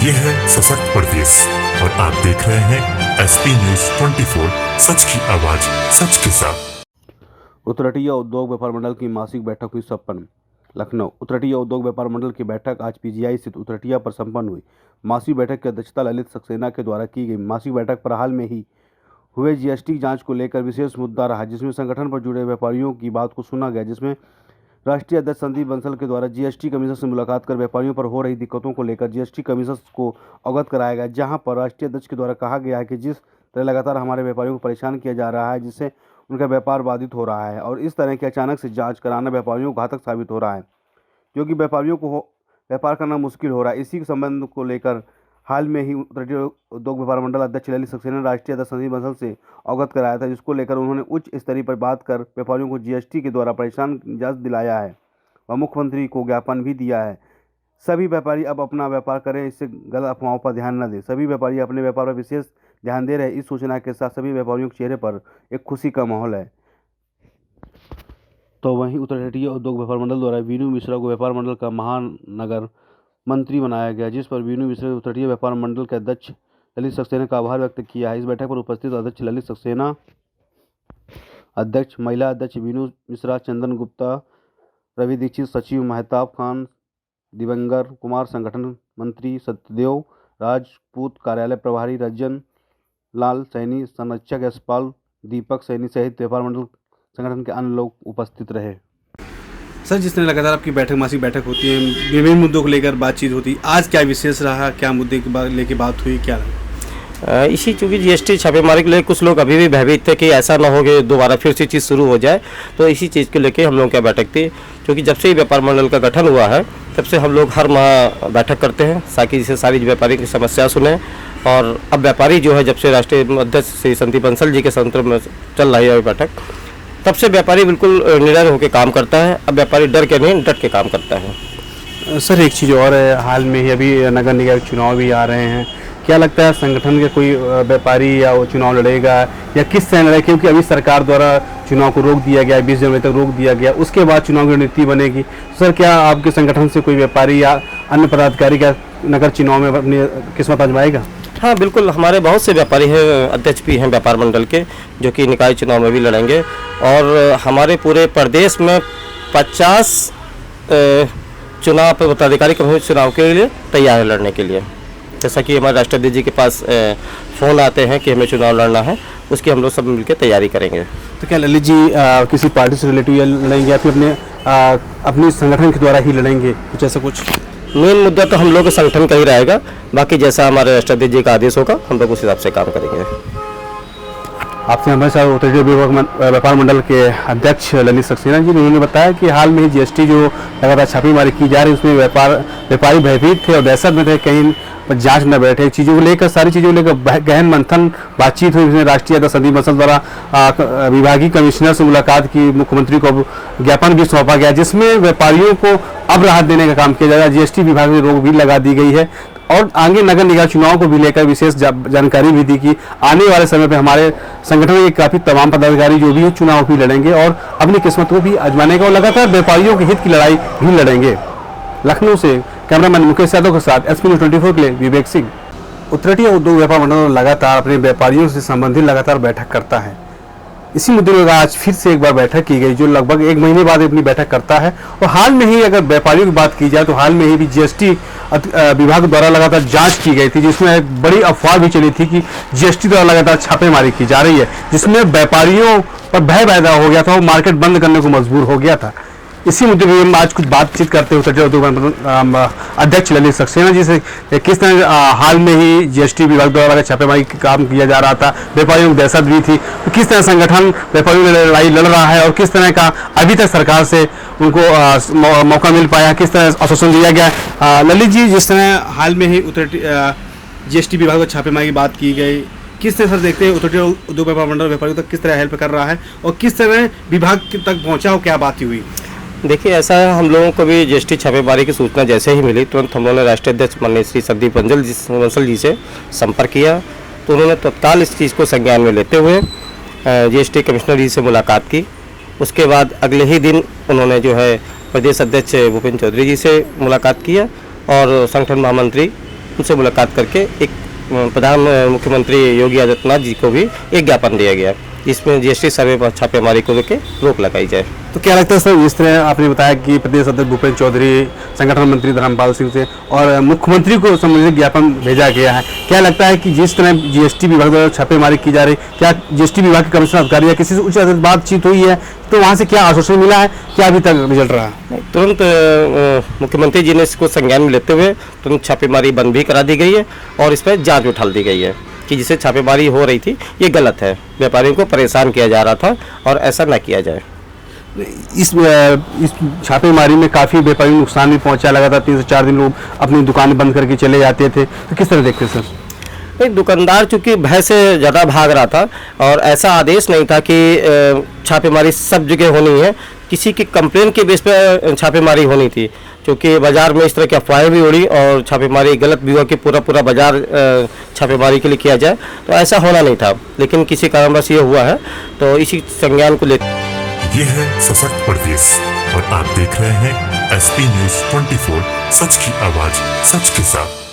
ये है सशक्त प्रदेश और आप देख रहे हैं एसपी न्यूज 24, सच की आवाज सच के साथ। उतरटिया उद्योग व्यापार मंडल की मासिक बैठक हुई संपन्न। लखनऊ उतरटिया उद्योग व्यापार मंडल की बैठक आज पीजीआई स्थित उतरटिया पर संपन्न हुई। मासिक बैठक की अध्यक्षता ललित सक्सेना के द्वारा की गई। मासिक बैठक पर हाल में ही हुए जीएसटी जांच को लेकर विशेष मुद्दा रहा, जिसमें संगठन पर जुड़े व्यापारियों की बात को सुना गया, जिसमें राष्ट्रीय अध्यक्ष संदीप बंसल के द्वारा जीएसटी कमीशन से मुलाकात कर व्यापारियों पर हो रही दिक्कतों को लेकर जीएसटी कमीशन को अवगत कराया गया, जहां पर राष्ट्रीय अध्यक्ष के द्वारा कहा गया है कि जिस तरह लगातार हमारे व्यापारियों को परेशान किया जा रहा है, जिससे उनका व्यापार बाधित हो रहा है और इस तरह की अचानक से जांच कराना व्यापारियों को घातक साबित हो रहा है, क्योंकि व्यापारियों को व्यापार करना मुश्किल हो रहा है। इसी संबंध को लेकर हाल में ही उतरटिया उद्योग व्यापार मंडल अध्यक्ष ललित सक्सेना ने राष्ट्रीय अध्यक्ष संदीप बंसल से अवगत कराया था, जिसको लेकर उन्होंने उच्च स्तरीय पर बात कर व्यापारियों को जीएसटी के द्वारा परेशान जांच दिलाया है और मुख्यमंत्री को ज्ञापन भी दिया है। सभी व्यापारी अब अपना व्यापार करें, इससे गलत अफवाहों पर ध्यान न दें। सभी व्यापारी अपने व्यापार पर विशेष ध्यान दे रहे हैं। इस सूचना के साथ सभी व्यापारियों के चेहरे पर एक खुशी का माहौल है। तो वहीं उतरटिया उद्योग व्यापार मंडल द्वारा वीनू मिश्रा को व्यापार मंडल का महानगर मंत्री बनाया गया, जिस पर वीनू मिश्रा ने उतरटिया व्यापार मंडल के अध्यक्ष ललित सक्सेना का आभार व्यक्त किया है। इस बैठक पर उपस्थित अध्यक्ष ललित सक्सेना, अध्यक्ष महिला अध्यक्ष वीनू मिश्रा, चंदन गुप्ता, रवि दीक्षित, सचिव महताब खान, दिवंगर कुमार, संगठन मंत्री सत्यदेव राजपूत, कार्यालय प्रभारी रंजन लाल सैनी, संरक्षक यशपाल, दीपक सैनी सहित व्यापार मंडल संगठन के अन्य लोग उपस्थित रहे। सर, जिस तरह लगातार आपकी बैठक मासिक बैठक होती है, विभिन्न मुद्दों को लेकर बातचीत होती है, आज क्या विशेष रहा, क्या मुद्दे की लेके बात हुई, क्या रहा? इसी चूँकि जीएसटी छापेमारी के लिए कुछ लोग अभी भी भयभीत थे कि ऐसा ना हो कि दोबारा फिर से चीज़ शुरू हो जाए, तो इसी चीज़ को लेके हम लोगों की बैठक थी। क्योंकि जब से ही व्यापार मंडल का गठन हुआ है तब से हम लोग हर माह बैठक करते हैं ताकि इसे सारी व्यापारी की समस्या सुने। और अब व्यापारी जो है, जब से राष्ट्रीय अध्यक्ष श्री संदीप बंसल जी के संतर्क में चल रही है बैठक, तब से व्यापारी बिल्कुल निडर होकर काम करता है। अब व्यापारी डर के नहीं डट के काम करता है। सर, एक चीज़ और है, हाल में ही अभी नगर निगम चुनाव भी आ रहे हैं, क्या लगता है संगठन के कोई व्यापारी या वो चुनाव लड़ेगा या किस तरह लड़ेगा? क्योंकि अभी सरकार द्वारा चुनाव को रोक दिया गया, 20 जनवरी तक रोक दिया गया, उसके बाद चुनाव की रणनीति बनेगी। सर, क्या आपके संगठन से कोई व्यापारी या अन्य पदाधिकारी क्या नगर चुनाव में अपनी किस्मत आजमाएगा? हाँ, बिल्कुल, हमारे बहुत से व्यापारी हैं, अध्यक्ष भी हैं व्यापार मंडल के, जो कि निकाय चुनाव में भी लड़ेंगे। और हमारे पूरे प्रदेश में 50 चुनाव पदाधिकारी कमेटी चुनाव के लिए तैयार है लड़ने के लिए। जैसा कि हमारे राष्ट्राध्यक्ष जी के पास फ़ोन आते हैं कि हमें चुनाव लड़ना है, उसकी हम लोग सब मिलकर तैयारी करेंगे। तो क्या ललित जी किसी पार्टी से रिलेटिव लड़ेंगे या फिर अपने संगठन के द्वारा ही लड़ेंगे, कुछ ऐसा कुछ? मेन मुद्दा तो हम लोग के संगठन का ही रहेगा, बाकी जैसा हमारे राष्ट्राध्यक्ष जी का आदेश होगा हम लोग उस हिसाब से काम करेंगे। आपसे हमारे साथ उतरटिया व्यापार मंडल के अध्यक्ष ललित सक्सेना जी, उन्होंने बताया कि हाल में ही जीएसटी जो लगातार छापेमारी की जा रही है, उसमें व्यापारी भयभीत थे और दहशत में थे, कहीं जांच न बैठे। चीज़ों को लेकर, सारी चीज़ों को लेकर गहन मंथन बातचीत हुई। इसमें राष्ट्रीय अध्यक्ष संदीप बंसल द्वारा विभागीय कमिश्नर से मुलाकात की, मुख्यमंत्री को ज्ञापन भी सौंपा गया, जिसमें व्यापारियों को अब राहत देने का काम किया जाएगा। जीएसटी विभाग में रोक भी लगा दी गई है और आगे नगर निगम चुनाव को भी लेकर विशेष जानकारी भी दी कि आने वाले समय पे हमारे संगठन के काफ़ी तमाम पदाधिकारी जो भी चुनाव भी लड़ेंगे और अपनी किस्मत को भी आजमाने का और लगातार व्यापारियों के हित की लड़ाई भी लड़ेंगे। लखनऊ से कैमरामैन मुकेश यादव के साथ एसपी न्यूज 24 के लिए विवेक सिंह। उतरटिया उद्योग व्यापार मंडल लगातार अपने व्यापारियों से संबंधित लगातार बैठक करता है। इसी मुद्दे पर आज फिर से एक बार बैठक की गई, जो लगभग 1 महीने बाद अपनी बैठक करता है। और हाल में ही अगर व्यापारियों की बात की जाए तो हाल में ही भी जीएसटी विभाग द्वारा लगातार जांच की गई थी, जिसमें एक बड़ी अफवाह भी चली थी कि जीएसटी द्वारा लगातार छापेमारी की जा रही है, जिसमें व्यापारियों पर भय पैदा हो गया था और मार्केट बंद करने को मजबूर हो गया था। इसी मुद्दे पर हम आज कुछ बातचीत करते हैं उतरटिया उद्योग अध्यक्ष ललित सक्सेना जी से, किस तरह हाल में ही जीएसटी विभाग द्वारा छापेमारी काम किया जा रहा था, व्यापारियों की दहशत भी थी, तो किस तरह संगठन व्यापारियों की लड़ाई लड़ रहा है और किस तरह का अभी तक सरकार से उनको मौका मिल पाया, किस तरह आश्वासन दिया गया। ललित जी, जिस तरह हाल में ही जीएसटी विभाग को छापेमारी की बात की गई, किस तरह सर देखते हैं उतरटिया उद्योग व्यापार मंडल व्यापारियों तक किस तरह हेल्प कर रहा है और किस तरह विभाग तक पहुँचा हो, क्या बात हुई? देखिए, ऐसा है, हम लोगों को भी जीएसटी छापेमारी की सूचना जैसे ही मिली तुरंत हम लोगों ने राष्ट्रीय अध्यक्ष माननीय श्री संदीप बंसल जी से संपर्क किया, तो उन्होंने तत्काल इस चीज़ को संज्ञान में लेते हुए जीएसटी कमिश्नर जी से मुलाकात की। उसके बाद अगले ही दिन उन्होंने जो है प्रदेश अध्यक्ष भूपेंद्र चौधरी जी से मुलाकात किया और संगठन महामंत्री उनसे मुलाकात करके एक प्रधान मुख्यमंत्री योगी आदित्यनाथ जी को भी एक ज्ञापन दिया गया, इसमें जीएसटी सर्वे पर छापेमारी को लेकर रोक लगाई जाए। तो क्या लगता है सर, जिस तरह आपने बताया कि प्रदेश अध्यक्ष भूपेंद्र चौधरी, संगठन मंत्री धर्मपाल सिंह से और मुख्यमंत्री को संबंधित ज्ञापन भेजा गया है, क्या लगता है कि जिस तरह जीएसटी विभाग द्वारा छापेमारी की जा रही, क्या जीएसटी विभाग के कमिश्नर अधिकारी या किसी से उच्च अधिकारी बातचीत हुई है, तो वहाँ से क्या आश्वासन मिला है, क्या अभी तक रिजल्ट रहा है? तुरंत मुख्यमंत्री जी ने इसको संज्ञान में लेते हुए तुरंत छापेमारी बंद भी करा दी गई है और इस पर जाँच उठा दी गई है कि जिसे छापेमारी हो रही थी ये गलत है, व्यापारियों को परेशान किया जा रहा था और ऐसा ना किया जाए। इस छापेमारी में काफ़ी व्यापारियों को नुकसान भी पहुंचा, लगातार 3 से 4 दिन लोग अपनी दुकानें बंद करके चले जाते थे, तो किस तरह देखते हैं सर? एक दुकानदार चूंकि भय से ज़्यादा भाग रहा था और ऐसा आदेश नहीं था कि छापेमारी सब जगह होनी है, किसी की कंप्लेन के बेस पे छापेमारी होनी थी, क्योंकि बाज़ार में इस तरह की अफवाहें भी उड़ी और छापेमारी गलत भी हुआ कि पूरा बाज़ार छापेमारी के लिए किया जाए, तो ऐसा होना नहीं था, लेकिन किसी कारणवश ये हुआ है, तो इसी संज्ञान को लेकर ये है सशक्त प्रदेश और आप देख रहे हैं एसपी न्यूज 24, सच की आवाज सच के साथ।